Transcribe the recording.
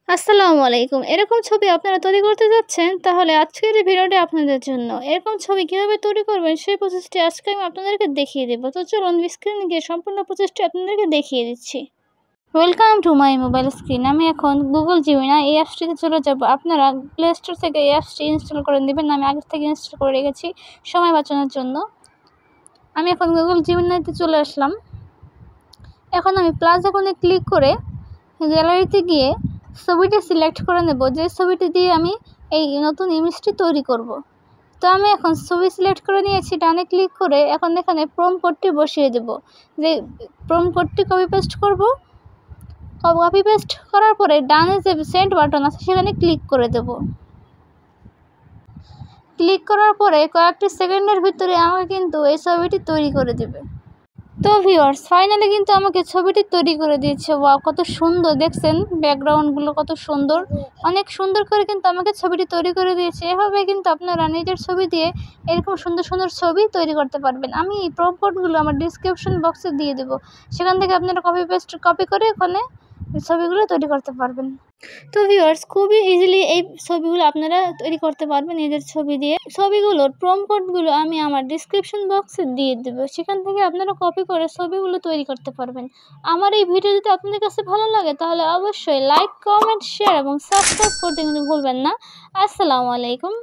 আসসালামু আলাইকুম। এরকম ছবি আপনারা তৈরি করতে যাচ্ছেন, তাহলে আজকের এই ভিডিওটি আপনাদের জন্য। এরকম ছবি কিভাবে তৈরি করবেন সেই প্রসেসটি আজকে আমি আপনাদেরকে দেখিয়ে দেব। তো চলুন স্ক্রিনে গিয়ে সম্পূর্ণ প্রসেসটি আপনাদেরকে দেখিয়ে দিচ্ছি। Welcome to my mobile screen. আমি এখন গুগল জিমিনা এই অ্যাপসটিতে চলে যাব। আপনারা প্লে স্টোর থেকে এই অ্যাপসটি ইনস্টল করে নেবেন। আমি আগে থেকে ইনস্টল করে রেখেছি সময় বাঁচানোর জন্য। আমি এখন গুগল জিমিনাতে চলে আসলাম। এখন আমি প্লাস আইকনে ক্লিক করে গ্যালারিতে গিয়ে ছবিটি সিলেক্ট করে নেব, যে ছবিটি দিয়ে আমি এই নতুন ইমেজটি তৈরি করব। তো আমি এখন ছবি সিলেক্ট করে নিয়েছি। ডানে ক্লিক করে এখন এখানে প্রম্পট কোডটি বসিয়ে দেব। যে প্রম্পট কোডটি কপি পেস্ট করব। কপি পেস্ট করার পরে ডানে যে সেন্ড বাটন আছে সেখানে ক্লিক করে দেব। ক্লিক করার পরে কয়েকটি সেকেন্ডের ভিতরে আমাকে কিন্তু এই ছবিটি তৈরি করে দেবে। তো ভিউয়ার্স, ফাইনালি কিন্তু আমাকে ছবিটি তৈরি করে দিয়েছে। ওয়াও, কত সুন্দর দেখছেন, ব্যাকগ্রাউন্ডগুলো কত সুন্দর, অনেক সুন্দর করে কিন্তু আমাকে ছবিটি তৈরি করে দিয়েছে। এভাবে কিন্তু আপনারা নিজের ছবি দিয়ে এরকম সুন্দর সুন্দর ছবি তৈরি করতে পারবেন। আমি এই প্রম্পটগুলো আমার ডিসক্রিপশন বক্সে দিয়ে দেবো, সেখান থেকে আপনারা কপি করে ওখানে ছবিগুলো তৈরি করতে পারবেন। তো ভিউয়ার্স, খুবই ইজিলি এই ছবিগুলো আপনারা তৈরি করতে পারবেন নিজের ছবি দিয়ে। ছবিগুলোর প্রম্পটগুলো আমি আমার ডিসক্রিপশন বক্সে দিয়ে দেবো, সেখান থেকে আপনারা কপি করে ছবিগুলো তৈরি করতে পারবেন। আমার এই ভিডিও যদি আপনাদের কাছে ভালো লাগে তাহলে অবশ্যই লাইক, কমেন্ট, শেয়ার এবং সাবস্ক্রাইব করতে কিন্তু ভুলবেন না। আসসালামু আলাইকুম।